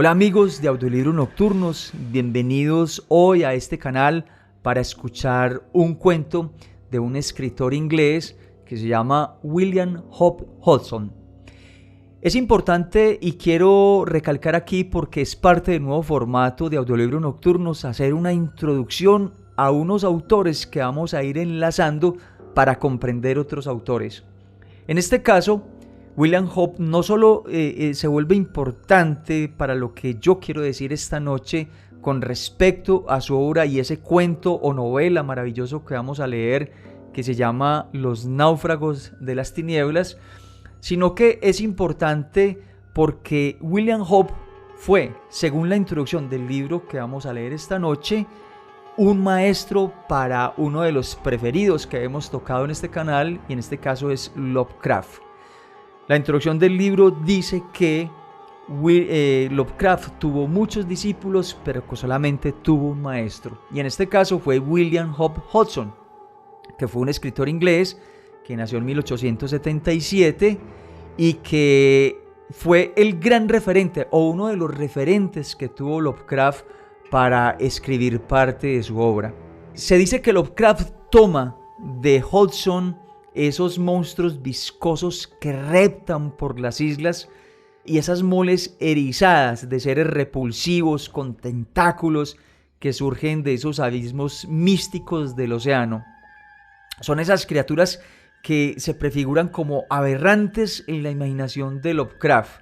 Hola amigos de Audiolibros Nocturnos, bienvenidos hoy a este canal para escuchar un cuento de un escritor inglés que se llama William Hope Hodgson. Es importante y quiero recalcar aquí porque es parte del nuevo formato de Audiolibros Nocturnos hacer una introducción a unos autores que vamos a ir enlazando para comprender otros autores. En este caso, William Hope no solo se vuelve importante para lo que yo quiero decir esta noche con respecto a su obra y ese cuento o novela maravilloso que vamos a leer que se llama Los náufragos de las tinieblas, sino que es importante porque William Hope fue, según la introducción del libro que vamos a leer esta noche, un maestro para uno de los preferidos que hemos tocado en este canal, y en este caso es Lovecraft. La introducción del libro dice que Lovecraft tuvo muchos discípulos, pero que solamente tuvo un maestro. Y en este caso fue William Hope Hodgson, que fue un escritor inglés que nació en 1877 y que fue el gran referente o uno de los referentes que tuvo Lovecraft para escribir parte de su obra. Se dice que Lovecraft toma de Hodgson esos monstruos viscosos que reptan por las islas y esas moles erizadas de seres repulsivos con tentáculos que surgen de esos abismos místicos del océano. Son esas criaturas que se prefiguran como aberrantes en la imaginación de Lovecraft.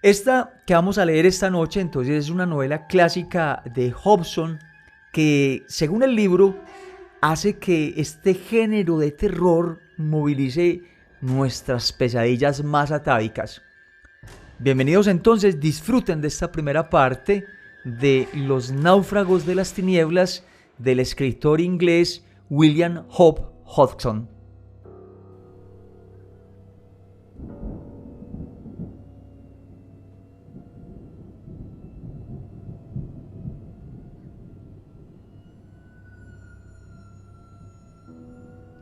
Esta que vamos a leer esta noche entonces es una novela clásica de Hodgson que, según el libro, hace que este género de terror movilice nuestras pesadillas más atávicas. Bienvenidos entonces, disfruten de esta primera parte de Los náufragos de las tinieblas del escritor inglés William Hope Hodgson.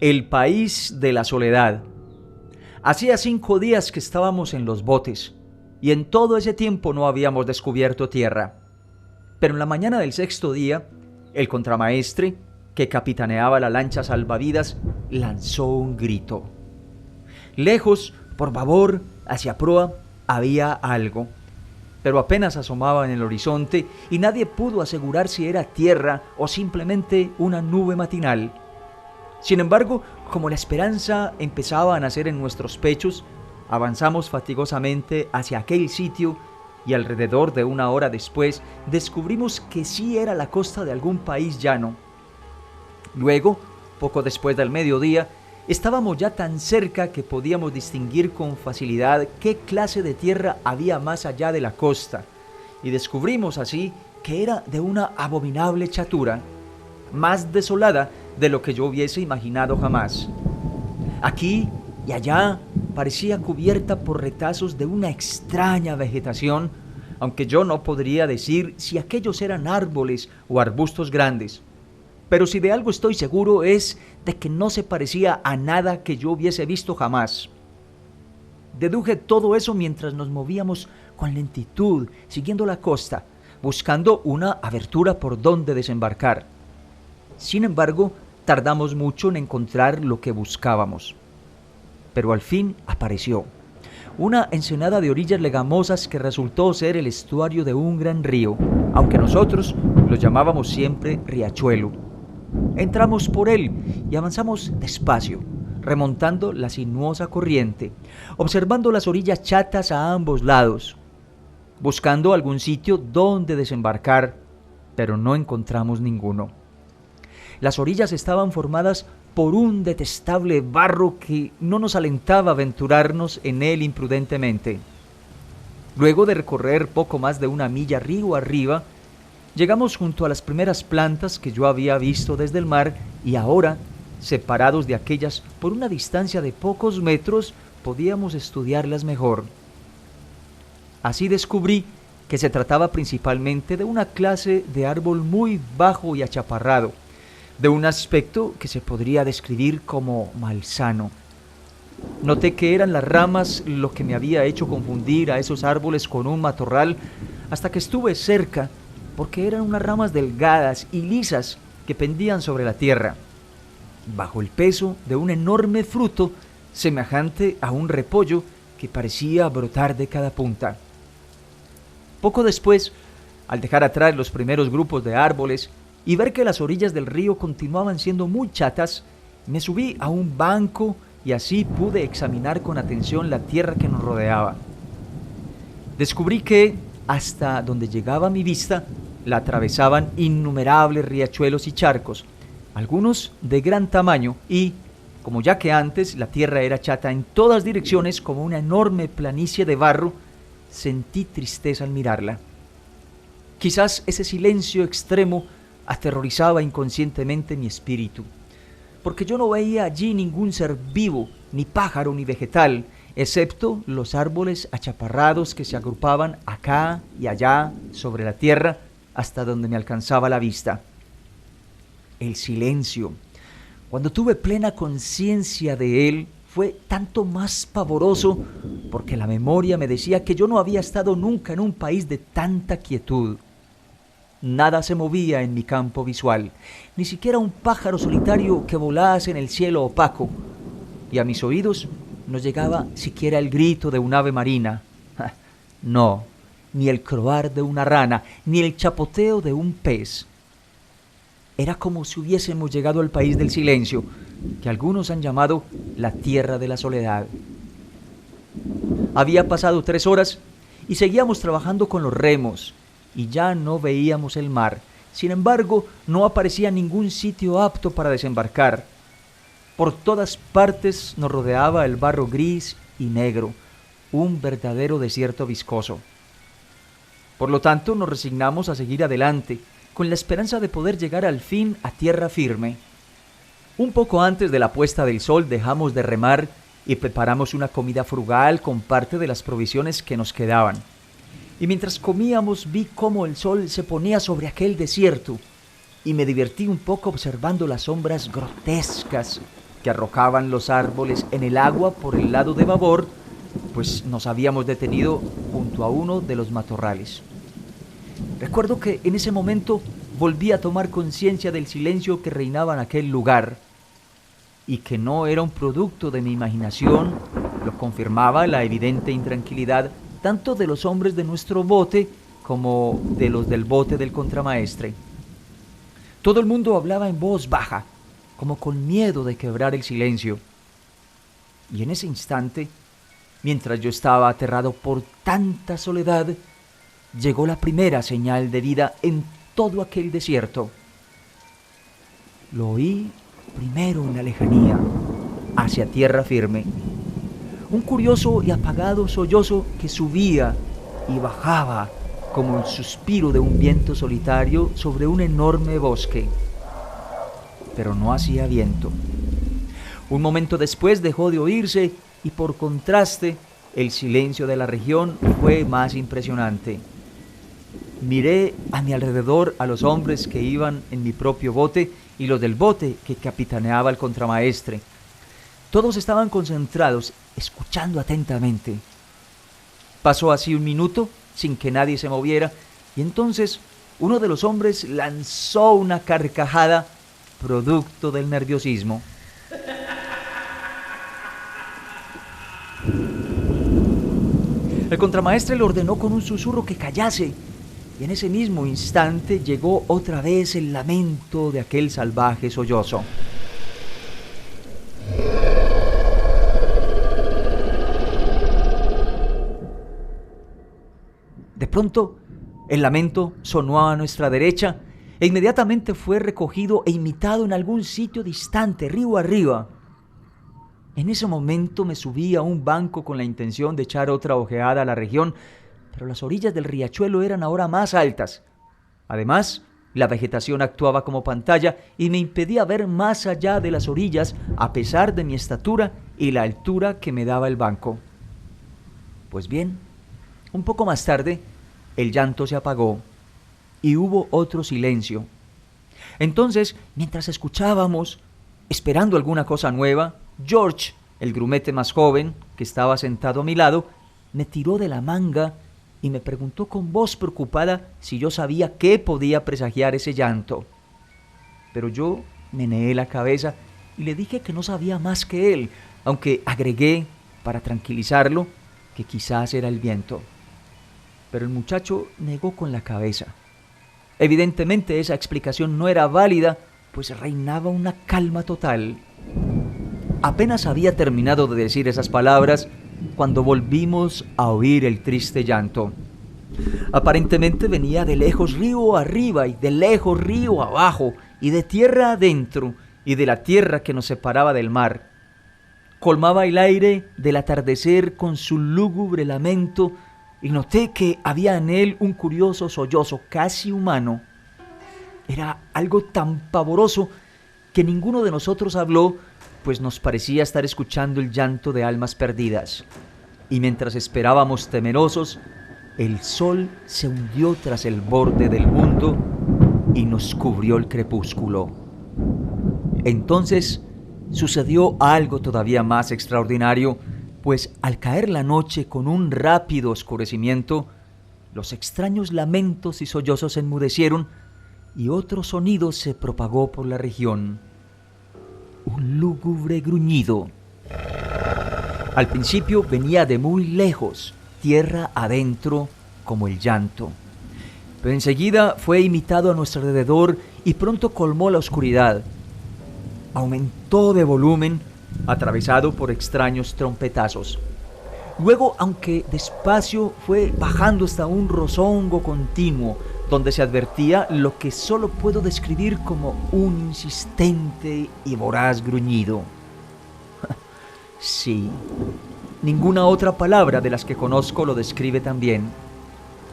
El país de la soledad. Hacía 5 días que estábamos en los botes, y en todo ese tiempo no habíamos descubierto tierra. Pero en la mañana del 6º día, el contramaestre, que capitaneaba la lancha salvavidas, lanzó un grito. Lejos, por babor, hacia proa, había algo, pero apenas asomaba en el horizonte y nadie pudo asegurar si era tierra o simplemente una nube matinal. Sin embargo, como la esperanza empezaba a nacer en nuestros pechos, avanzamos fatigosamente hacia aquel sitio y alrededor de 1 hora después descubrimos que sí era la costa de algún país llano. Luego, poco después del mediodía, estábamos ya tan cerca que podíamos distinguir con facilidad qué clase de tierra había más allá de la costa, y descubrimos así que era de una abominable chatura, más desolada de lo que yo hubiese imaginado jamás. Aquí y allá parecía cubierta por retazos de una extraña vegetación, aunque yo no podría decir si aquellos eran árboles o arbustos grandes. Pero si de algo estoy seguro es de que no se parecía a nada que yo hubiese visto jamás. Deduje todo eso mientras nos movíamos con lentitud, siguiendo la costa, buscando una abertura por donde desembarcar. Sin embargo, tardamos mucho en encontrar lo que buscábamos. Pero al fin apareció una ensenada de orillas legamosas que resultó ser el estuario de un gran río, aunque nosotros lo llamábamos siempre riachuelo. Entramos por él y avanzamos despacio, remontando la sinuosa corriente, observando las orillas chatas a ambos lados, buscando algún sitio donde desembarcar, pero no encontramos ninguno. Las orillas estaban formadas por un detestable barro que no nos alentaba a aventurarnos en él imprudentemente. Luego de recorrer poco más de 1 milla río arriba, llegamos junto a las primeras plantas que yo había visto desde el mar y ahora, separados de aquellas por una distancia de pocos metros, podíamos estudiarlas mejor. Así descubrí que se trataba principalmente de una clase de árbol muy bajo y achaparrado, de un aspecto que se podría describir como malsano. Noté que eran las ramas lo que me había hecho confundir a esos árboles con un matorral hasta que estuve cerca, porque eran unas ramas delgadas y lisas que pendían sobre la tierra, bajo el peso de un enorme fruto semejante a un repollo que parecía brotar de cada punta. Poco después, al dejar atrás los primeros grupos de árboles y ver que las orillas del río continuaban siendo muy chatas, me subí a un banco y así pude examinar con atención la tierra que nos rodeaba. Descubrí que, hasta donde llegaba mi vista, la atravesaban innumerables riachuelos y charcos, algunos de gran tamaño y, como ya que antes la tierra era chata en todas direcciones como una enorme planicie de barro, sentí tristeza al mirarla. Quizás ese silencio extremo aterrorizaba inconscientemente mi espíritu, porque yo no veía allí ningún ser vivo, ni pájaro, ni vegetal, excepto los árboles achaparrados que se agrupaban acá y allá sobre la tierra hasta donde me alcanzaba la vista. El silencio, cuando tuve plena conciencia de él, fue tanto más pavoroso porque la memoria me decía que yo no había estado nunca en un país de tanta quietud. Nada se movía en mi campo visual, ni siquiera un pájaro solitario que volase en el cielo opaco, y a mis oídos no llegaba siquiera el grito de un ave marina. No, ni el croar de una rana, ni el chapoteo de un pez. Era como si hubiésemos llegado al país del silencio, que algunos han llamado la tierra de la soledad. Había pasado 3 horas y seguíamos trabajando con los remos, y ya no veíamos el mar. Sin embargo, no aparecía ningún sitio apto para desembarcar. Por todas partes nos rodeaba el barro gris y negro, un verdadero desierto viscoso. Por lo tanto, nos resignamos a seguir adelante, con la esperanza de poder llegar al fin a tierra firme. Un poco antes de la puesta del sol dejamos de remar y preparamos una comida frugal con parte de las provisiones que nos quedaban. Y mientras comíamos vi cómo el sol se ponía sobre aquel desierto y me divertí un poco observando las sombras grotescas que arrojaban los árboles en el agua por el lado de babor, pues nos habíamos detenido junto a uno de los matorrales. Recuerdo que en ese momento volví a tomar conciencia del silencio que reinaba en aquel lugar y que no era un producto de mi imaginación, lo confirmaba la evidente intranquilidad tanto de los hombres de nuestro bote como de los del bote del contramaestre. Todo el mundo hablaba en voz baja, como con miedo de quebrar el silencio. Y en ese instante, mientras yo estaba aterrado por tanta soledad, llegó la primera señal de vida en todo aquel desierto. Lo oí primero en la lejanía, hacia tierra firme. Un curioso y apagado sollozo que subía y bajaba como el suspiro de un viento solitario sobre un enorme bosque. Pero no hacía viento. Un momento después dejó de oírse y por contraste el silencio de la región fue más impresionante. Miré a mi alrededor a los hombres que iban en mi propio bote y los del bote que capitaneaba el contramaestre. Todos estaban concentrados, escuchando atentamente. Pasó así 1 minuto sin que nadie se moviera y entonces uno de los hombres lanzó una carcajada producto del nerviosismo. El contramaestre le ordenó con un susurro que callase y en ese mismo instante llegó otra vez el lamento de aquel salvaje sollozo. De pronto, el lamento sonó a nuestra derecha e inmediatamente fue recogido e imitado en algún sitio distante, río arriba. En ese momento me subí a un banco con la intención de echar otra ojeada a la región, pero las orillas del riachuelo eran ahora más altas. Además, la vegetación actuaba como pantalla y me impedía ver más allá de las orillas a pesar de mi estatura y la altura que me daba el banco. Pues bien, un poco más tarde, el llanto se apagó y hubo otro silencio. Entonces, mientras escuchábamos, esperando alguna cosa nueva, George, El grumete más joven, que estaba sentado a mi lado, me tiró de la manga y me preguntó con voz preocupada si yo sabía qué podía presagiar ese llanto. Pero yo meneé la cabeza y le dije que no sabía más que él, aunque agregué, para tranquilizarlo, que quizás era el viento. Pero el muchacho negó con la cabeza. Evidentemente esa explicación no era válida, pues reinaba una calma total. Apenas había terminado de decir esas palabras cuando volvimos a oír el triste llanto. Aparentemente venía de lejos río arriba y de lejos río abajo y de tierra adentro y de la tierra que nos separaba del mar. Colmaba el aire del atardecer con su lúgubre lamento y noté que había en él un curioso sollozo casi humano. Era algo tan pavoroso que ninguno de nosotros habló, pues nos parecía estar escuchando el llanto de almas perdidas. Y mientras esperábamos temerosos, el sol se hundió tras el borde del mundo y nos cubrió el crepúsculo. Entonces sucedió algo todavía más extraordinario, pues al caer la noche con un rápido oscurecimiento, los extraños lamentos y sollozos se enmudecieron y otro sonido se propagó por la región. Un lúgubre gruñido. Al principio venía de muy lejos, tierra adentro, como el llanto. Pero enseguida fue imitado a nuestro alrededor y pronto colmó la oscuridad. Aumentó de volumen, atravesado por extraños trompetazos. Luego, aunque despacio, fue bajando hasta un rozongo continuo, donde se advertía lo que solo puedo describir como un insistente y voraz gruñido. Sí, ninguna otra palabra de las que conozco lo describe tan bien.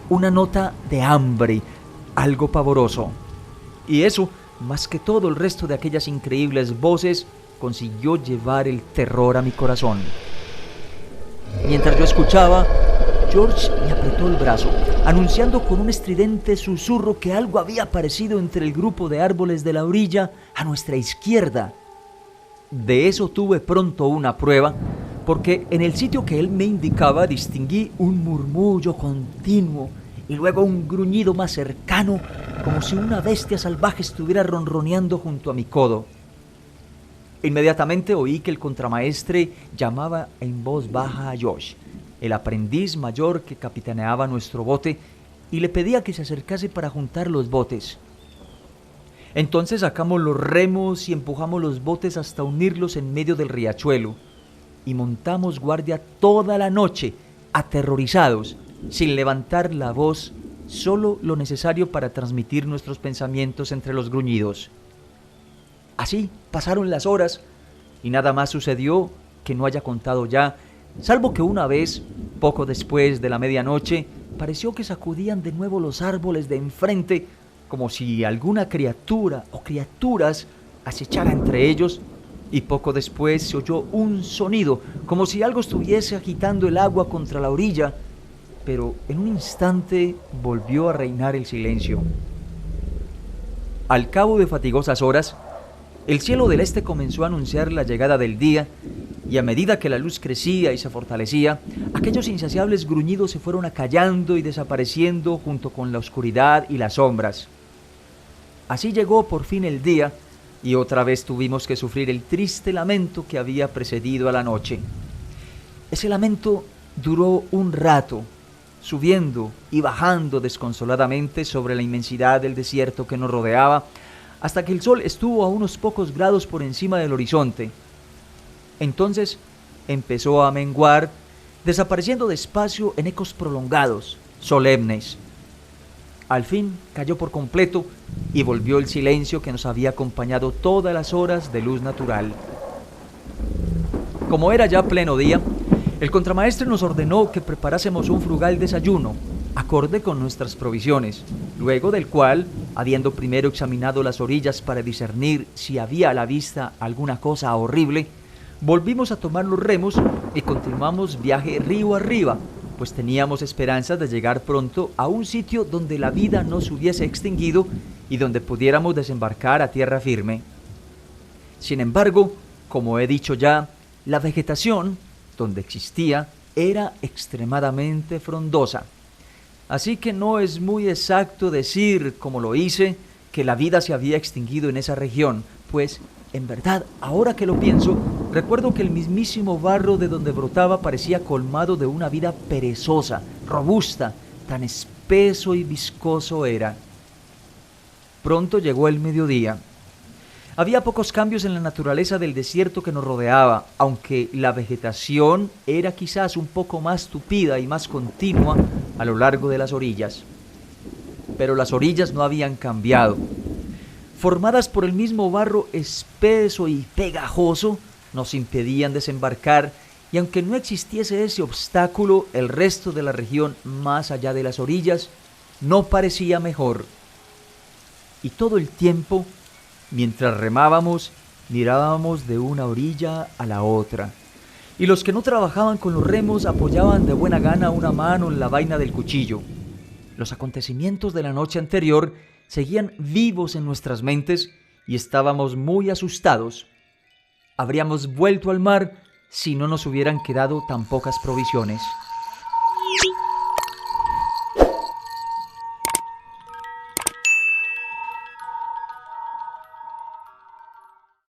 Una nota de hambre, algo pavoroso. Y eso, más que todo el resto de aquellas increíbles voces, consiguió llevar el terror a mi corazón. Mientras yo escuchaba, George me apretó el brazo, anunciando con un estridente susurro que algo había aparecido entre el grupo de árboles de la orilla a nuestra izquierda. De eso tuve pronto una prueba, porque en el sitio que él me indicaba distinguí un murmullo continuo y luego un gruñido más cercano, como si una bestia salvaje estuviera ronroneando junto a mi codo. Inmediatamente oí que el contramaestre llamaba en voz baja a Josh, el aprendiz mayor que capitaneaba nuestro bote, y le pedía que se acercase para juntar los botes. Entonces sacamos los remos y empujamos los botes hasta unirlos en medio del riachuelo, y montamos guardia toda la noche, aterrorizados, sin levantar la voz, solo lo necesario para transmitir nuestros pensamientos entre los gruñidos. Así pasaron las horas y nada más sucedió que no haya contado ya, salvo que una vez, poco después de la medianoche, pareció que sacudían de nuevo los árboles de enfrente, como si alguna criatura o criaturas acechara entre ellos, y poco después se oyó un sonido, como si algo estuviese agitando el agua contra la orilla, pero en un instante volvió a reinar el silencio. Al cabo de fatigosas horas, el cielo del este comenzó a anunciar la llegada del día, y a medida que la luz crecía y se fortalecía, aquellos insaciables gruñidos se fueron acallando y desapareciendo junto con la oscuridad y las sombras. Así llegó por fin el día, y otra vez tuvimos que sufrir el triste lamento que había precedido a la noche. Ese lamento duró un rato, subiendo y bajando desconsoladamente sobre la inmensidad del desierto que nos rodeaba, hasta que el sol estuvo a unos pocos grados por encima del horizonte. Entonces empezó a menguar, desapareciendo despacio en ecos prolongados, solemnes. Al fin cayó por completo y volvió el silencio que nos había acompañado todas las horas de luz natural. Como era ya pleno día, el contramaestre nos ordenó que preparásemos un frugal desayuno, acorde con nuestras provisiones, luego del cual, habiendo primero examinado las orillas para discernir si había a la vista alguna cosa horrible, volvimos a tomar los remos y continuamos viaje río arriba, pues teníamos esperanzas de llegar pronto a un sitio donde la vida no se hubiese extinguido y donde pudiéramos desembarcar a tierra firme. Sin embargo, como he dicho ya, La vegetación, donde existía, era extremadamente frondosa. Así que no es muy exacto decir, como lo hice, que la vida se había extinguido en esa región, pues, en verdad, ahora que lo pienso, recuerdo que el mismísimo barro de donde brotaba parecía colmado de una vida perezosa, robusta, tan espeso y viscoso era. Pronto llegó el mediodía. Había pocos cambios en la naturaleza del desierto que nos rodeaba, aunque la vegetación era quizás un poco más tupida y más continua a lo largo de las orillas. Pero las orillas no habían cambiado. Formadas por el mismo barro espeso y pegajoso, nos impedían desembarcar, y aunque no existiese ese obstáculo, el resto de la región más allá de las orillas no parecía mejor. Y todo el tiempo, mientras remábamos, mirábamos de una orilla a la otra, y los que no trabajaban con los remos apoyaban de buena gana una mano en la vaina del cuchillo. Los acontecimientos de la noche anterior seguían vivos en nuestras mentes y estábamos muy asustados. Habríamos vuelto al mar si no nos hubieran quedado tan pocas provisiones.